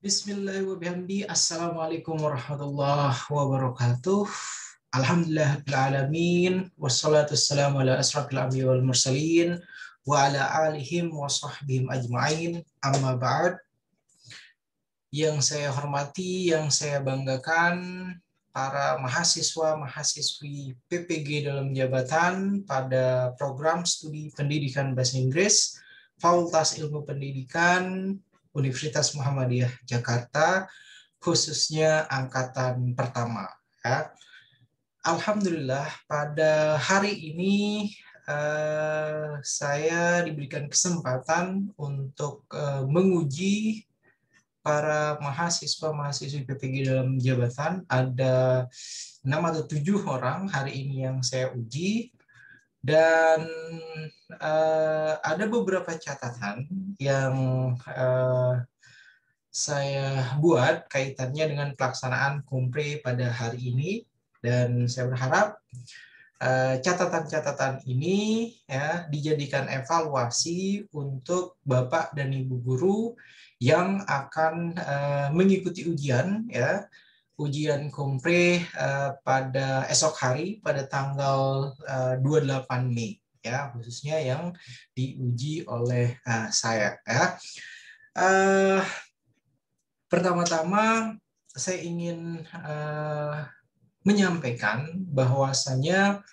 Bismillahirrahmanirrahim. Assalamualaikum warahmatullahi wabarakatuh. Alhamdulillahirrahmanirrahim. Wassalatu wassalamu ala asrafil anbiya wal mursalin wa ala alihim wa sahbihim ajma'in. Amma ba'd. Yang saya hormati, yang saya banggakan, para mahasiswa-mahasiswi PPG dalam jabatan pada program studi pendidikan bahasa Inggris, Fakultas Ilmu Pendidikan, Universitas Muhammadiyah Jakarta, khususnya angkatan pertama. Ya. Alhamdulillah pada hari ini saya diberikan kesempatan untuk menguji para mahasiswa-mahasiswi PPG dalam jabatan. Ada 6 atau 7 orang hari ini yang saya uji. Dan ada beberapa catatan yang saya buat kaitannya dengan pelaksanaan Kompre pada hari ini, dan saya berharap catatan-catatan ini ya dijadikan evaluasi untuk Bapak dan Ibu guru yang akan mengikuti ujian ya, ujian Kompre pada esok hari pada tanggal 28 Mei ya, khususnya yang diuji oleh saya ya. Pertama-tama saya ingin menyampaikan bahwasanya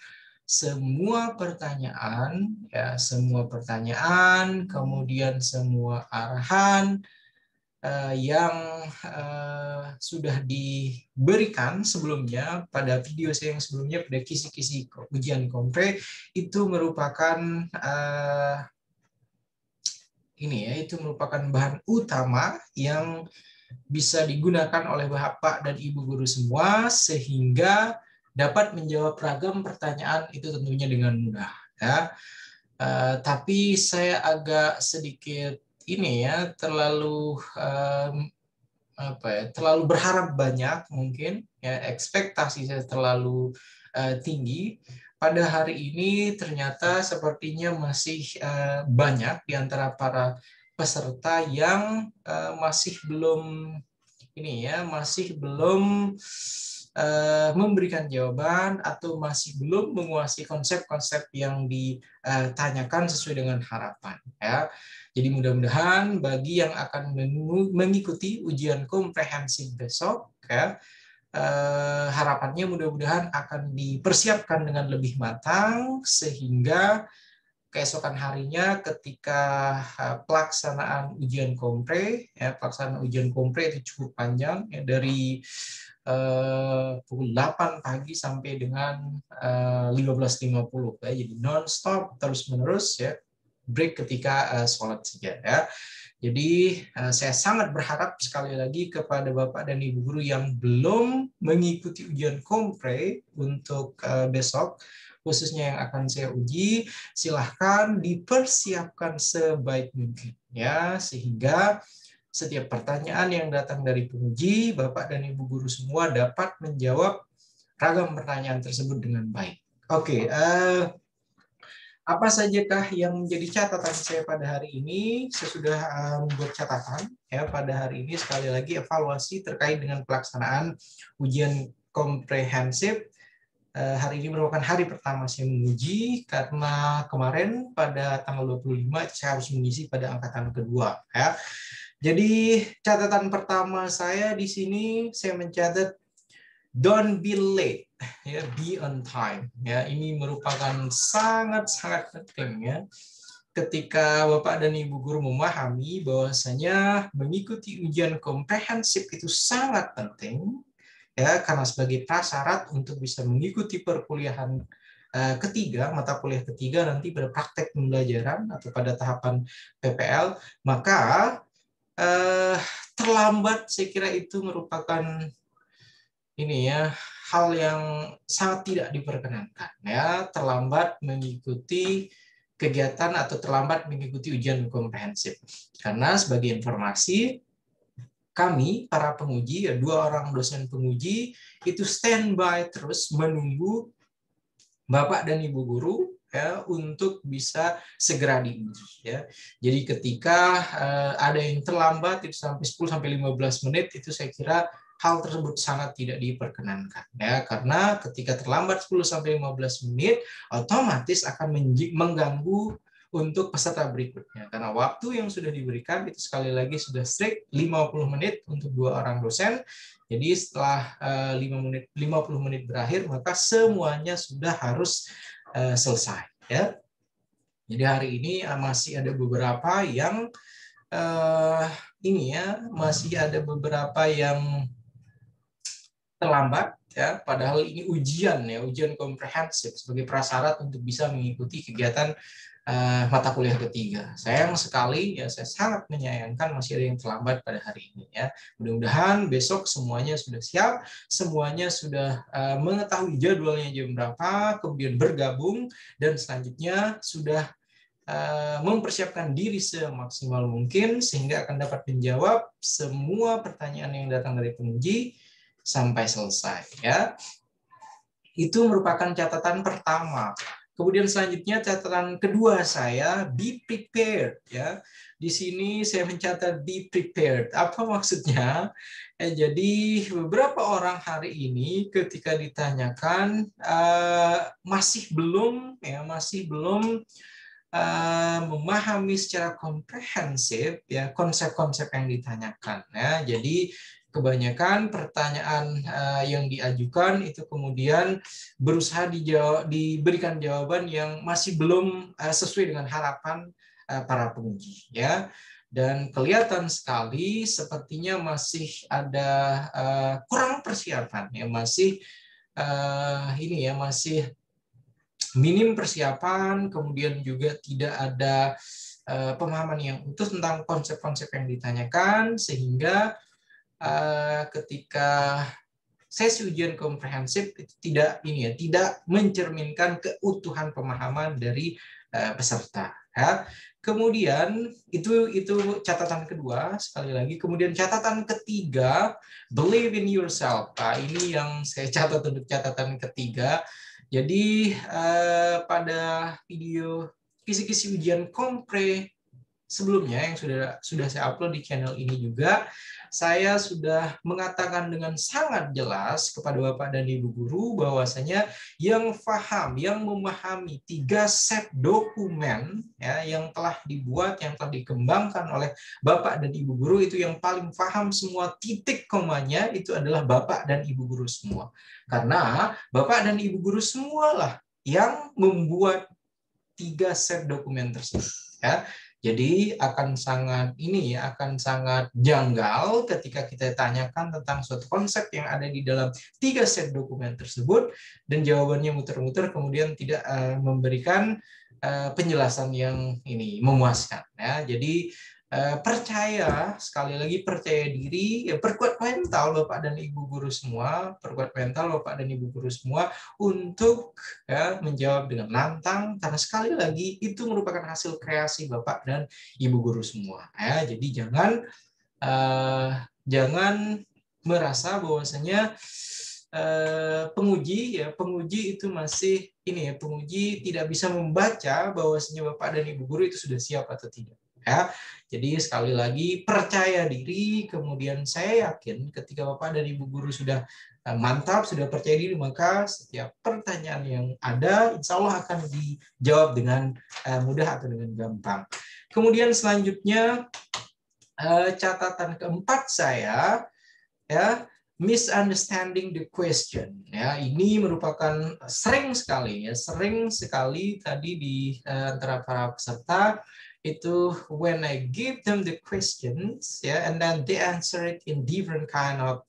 semua pertanyaan kemudian semua arahan yang sudah diberikan sebelumnya pada video saya yang sebelumnya pada kisi-kisi ujian Kompre itu merupakan itu merupakan bahan utama yang bisa digunakan oleh Bapak dan Ibu guru semua sehingga dapat menjawab ragam pertanyaan itu tentunya dengan mudah ya. Tapi saya agak sedikit terlalu terlalu berharap banyak, mungkin ya, ekspektasi saya terlalu tinggi. Pada hari ini ternyata sepertinya masih banyak di antara para peserta yang masih belum memberikan jawaban atau masih belum menguasai konsep-konsep yang ditanyakan sesuai dengan harapan ya. Jadi mudah-mudahan bagi yang akan mengikuti ujian komprehensif besok ya, harapannya mudah-mudahan akan dipersiapkan dengan lebih matang sehingga keesokan harinya ketika pelaksanaan ujian kompre itu cukup panjang ya, dari pukul 8 pagi sampai dengan 15.50 ya, jadi non-stop terus-menerus ya, break ketika sholat saja ya. Jadi saya sangat berharap sekali lagi kepada Bapak dan Ibu guru yang belum mengikuti ujian kompre untuk besok, khususnya yang akan saya uji, silahkan dipersiapkan sebaik mungkin ya, sehingga setiap pertanyaan yang datang dari penguji, Bapak dan Ibu guru semua dapat menjawab ragam pertanyaan tersebut dengan baik. Oke, apa sajakah yang menjadi catatan saya pada hari ini? Saya sudah membuat catatan ya pada hari ini, sekali lagi evaluasi terkait dengan pelaksanaan ujian komprehensif. Hari ini merupakan hari pertama saya menguji karena kemarin pada tanggal 25 saya harus mengisi pada angkatan kedua ya. Jadi catatan pertama saya di sini saya mencatat don't be late ya, be on time ya. Ini merupakan sangat-sangat penting ya, ketika Bapak dan Ibu guru memahami bahwasanya mengikuti ujian komprehensif itu sangat penting ya, karena sebagai prasyarat untuk bisa mengikuti perkuliahan ketiga, mata kuliah ketiga nanti pada praktek pembelajaran atau pada tahapan PPL, maka terlambat saya kira itu merupakan hal yang sangat tidak diperkenankan ya, terlambat mengikuti kegiatan atau terlambat mengikuti ujian komprehensif. Karena sebagai informasi, kami para penguji ya, 2 orang dosen penguji itu standby terus menunggu Bapak dan Ibu guru ya untuk bisa segera diuji ya. Jadi ketika ada yang terlambat itu sampai 10-15 menit, itu saya kira hal tersebut sangat tidak diperkenankan ya, karena ketika terlambat 10-15 menit otomatis akan mengganggu untuk peserta berikutnya, karena waktu yang sudah diberikan itu sekali lagi sudah strict 50 menit untuk 2 orang dosen. Jadi setelah 50 menit berakhir, maka semuanya sudah harus selesai ya. Jadi hari ini masih ada beberapa yang masih ada beberapa yang terlambat ya, padahal ini ujian komprehensif sebagai prasyarat untuk bisa mengikuti kegiatan mata kuliah ketiga. Sayang sekali ya, saya sangat menyayangkan masih ada yang terlambat pada hari ini ya. Mudah-mudahan besok semuanya sudah siap, semuanya sudah mengetahui jadwalnya jam berapa, kemudian bergabung, dan selanjutnya sudah mempersiapkan diri semaksimal mungkin sehingga akan dapat menjawab semua pertanyaan yang datang dari penguji sampai selesai ya. Itu merupakan catatan pertama. Kemudian selanjutnya catatan kedua saya, be prepared ya. Di sini saya mencatat be prepared. Apa maksudnya? Jadi beberapa orang hari ini ketika ditanyakan masih belum memahami secara komprehensif ya konsep-konsep yang ditanyakan ya. Jadi kebanyakan pertanyaan yang diajukan itu kemudian berusaha diberikan jawaban yang masih belum sesuai dengan harapan para penguji ya, dan kelihatan sekali sepertinya masih ada kurang persiapan ya, masih masih minim persiapan, kemudian juga tidak ada pemahaman yang utuh tentang konsep-konsep yang ditanyakan, sehingga ketika sesi ujian komprehensif itu tidak mencerminkan keutuhan pemahaman dari peserta ya. Kemudian itu catatan kedua sekali lagi. Kemudian catatan ketiga, believe in yourself. Ini yang saya catat untuk catatan ketiga. Jadi pada video kisi-kisi ujian kompre sebelumnya yang sudah saya upload di channel ini juga, saya sudah mengatakan dengan sangat jelas kepada Bapak dan Ibu guru bahwasanya yang memahami 3 set dokumen ya, yang telah dibuat, yang telah dikembangkan oleh Bapak dan Ibu guru, itu yang paling paham semua titik komanya itu adalah Bapak dan Ibu guru semua. Karena Bapak dan Ibu guru semualah yang membuat 3 set dokumen tersebut ya. Jadi akan sangat janggal ketika kita tanyakan tentang suatu konsep yang ada di dalam 3 set dokumen tersebut dan jawabannya muter-muter, kemudian tidak memberikan penjelasan yang memuaskan ya. Jadi sekali lagi percaya diri, ya, perkuat mental Bapak dan Ibu guru semua, untuk menjawab dengan lantang, karena sekali lagi itu merupakan hasil kreasi Bapak dan Ibu guru semua ya. Jadi jangan merasa bahwasanya penguji itu masih penguji tidak bisa membaca bahwasanya Bapak dan Ibu guru itu sudah siap atau tidak ya. Jadi sekali lagi percaya diri, kemudian saya yakin ketika Bapak dan Ibu guru sudah mantap, sudah percaya diri, maka setiap pertanyaan yang ada insya Allah akan dijawab dengan mudah atau dengan gampang. Kemudian selanjutnya catatan keempat saya ya, misunderstanding the question ya. Ini merupakan sering sekali tadi di antara para peserta itu, when I give them the questions ya, and then they answer it in different kind of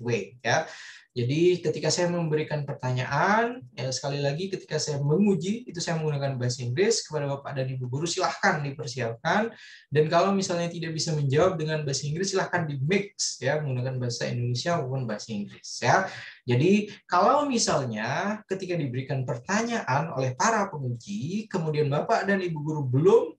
way ya. Jadi ketika saya memberikan pertanyaan ya, sekali lagi ketika saya menguji itu saya menggunakan bahasa Inggris kepada Bapak dan Ibu guru, silahkan dipersiapkan, dan kalau misalnya tidak bisa menjawab dengan bahasa Inggris silahkan di mix ya, menggunakan bahasa Indonesia maupun bahasa Inggris ya. Jadi kalau misalnya ketika diberikan pertanyaan oleh para penguji kemudian Bapak dan Ibu guru belum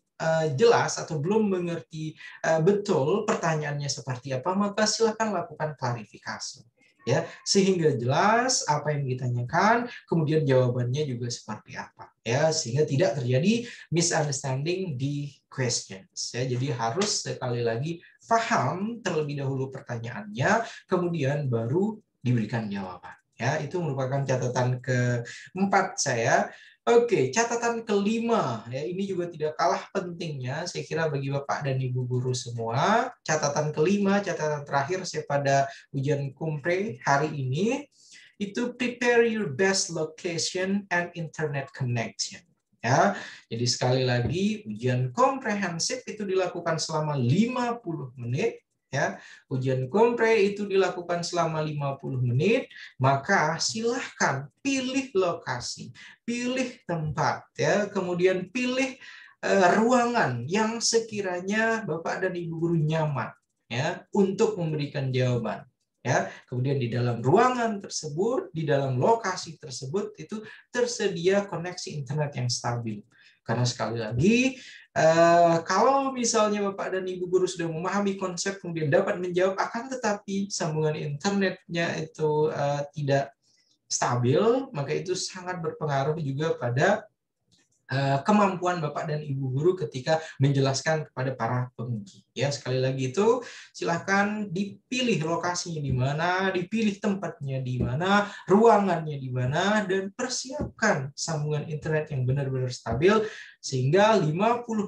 jelas atau belum mengerti betul pertanyaannya seperti apa, maka silakan lakukan klarifikasi ya, sehingga jelas apa yang ditanyakan, kemudian jawabannya juga seperti apa, ya, sehingga tidak terjadi misunderstanding di questions, ya. Jadi harus sekali lagi paham terlebih dahulu pertanyaannya, kemudian baru diberikan jawaban, ya. Itu merupakan catatan keempat saya. Oke, catatan kelima, ya, ini juga tidak kalah pentingnya, saya kira bagi Bapak dan Ibu guru semua. Catatan kelima, catatan terakhir saya pada ujian Kumpre hari ini, itu prepare your best location and internet connection. Ya, jadi sekali lagi ujian komprehensif itu dilakukan selama 50 menit. Ya, ujian kompre itu dilakukan selama 50 menit, maka silahkan pilih lokasi, pilih tempat, ya, kemudian pilih ruangan yang sekiranya Bapak dan Ibu guru nyaman, ya, untuk memberikan jawaban. Ya, kemudian di dalam ruangan tersebut, di dalam lokasi tersebut itu tersedia koneksi internet yang stabil. Karena sekali lagi, kalau misalnya Bapak dan Ibu guru sudah memahami konsep kemudian dapat menjawab, akan tetapi sambungan internetnya itu tidak stabil, maka itu sangat berpengaruh juga pada kemampuan Bapak dan Ibu guru ketika menjelaskan kepada para penguji. Ya, sekali lagi itu silahkan dipilih lokasinya di mana, dipilih tempatnya di mana, ruangannya di mana, dan persiapkan sambungan internet yang benar-benar stabil sehingga 50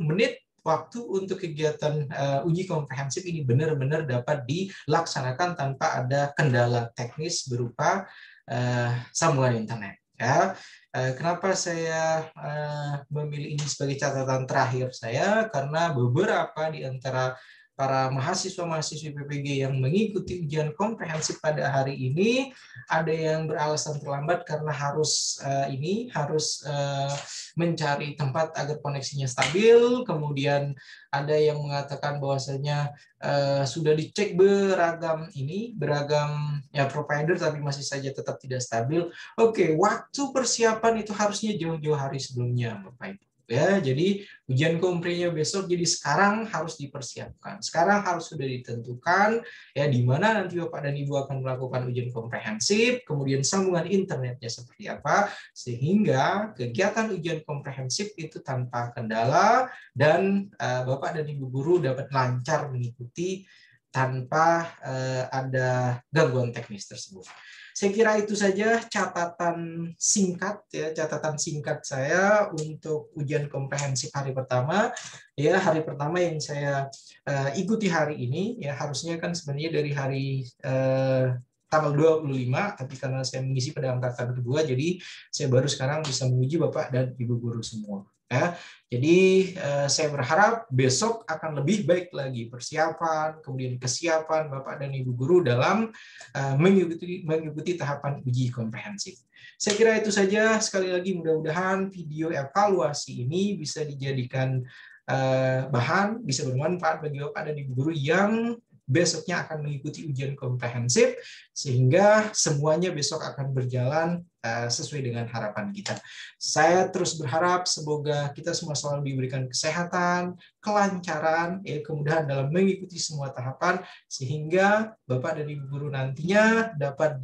menit waktu untuk kegiatan uji komprehensif ini benar-benar dapat dilaksanakan tanpa ada kendala teknis berupa sambungan internet. Ya, kenapa saya memilih ini sebagai catatan terakhir saya? Karena beberapa di antara para mahasiswa-mahasiswi PPG yang mengikuti ujian komprehensif pada hari ini ada yang beralasan terlambat karena harus mencari tempat agar koneksinya stabil. Kemudian ada yang mengatakan bahwasanya sudah dicek beragam ya provider tapi masih saja tetap tidak stabil. Oke, waktu persiapan itu harusnya jauh-jauh hari sebelumnya, Bapak Ibu. Ya, jadi ujian komprenya besok, jadi sekarang harus dipersiapkan. Sekarang harus sudah ditentukan ya di mana nanti Bapak dan Ibu akan melakukan ujian komprehensif, kemudian sambungan internetnya seperti apa, sehingga kegiatan ujian komprehensif itu tanpa kendala dan Bapak dan Ibu guru dapat lancar mengikuti tanpa ada gangguan teknis tersebut. Saya kira itu saja catatan singkat saya untuk ujian komprehensif hari pertama. Ya, hari pertama yang saya ikuti hari ini, ya harusnya kan sebenarnya dari hari tanggal 25, tapi karena saya mengisi pada angkatan kedua, jadi saya baru sekarang bisa menguji Bapak dan Ibu guru semua. Ya, jadi saya berharap besok akan lebih baik lagi persiapan, kemudian kesiapan Bapak dan Ibu guru dalam mengikuti tahapan uji komprehensif. Saya kira itu saja. Sekali lagi mudah-mudahan video evaluasi ini bisa dijadikan bahan, bisa bermanfaat bagi Bapak dan Ibu guru yang besoknya akan mengikuti ujian komprehensif, sehingga semuanya besok akan berjalan sesuai dengan harapan kita. Saya terus berharap semoga kita semua selalu diberikan kesehatan, kelancaran, kemudahan dalam mengikuti semua tahapan, sehingga Bapak dan Ibu guru nantinya dapat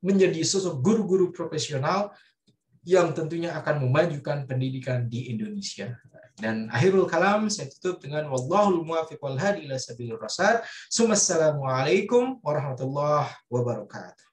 menjadi sosok guru-guru profesional yang tentunya akan memajukan pendidikan di Indonesia. Dan akhirul kalam saya tutup dengan wallahul muwaffiq wal hadi ila sabilir rasyad. Assalamualaikum warahmatullahi wabarakatuh.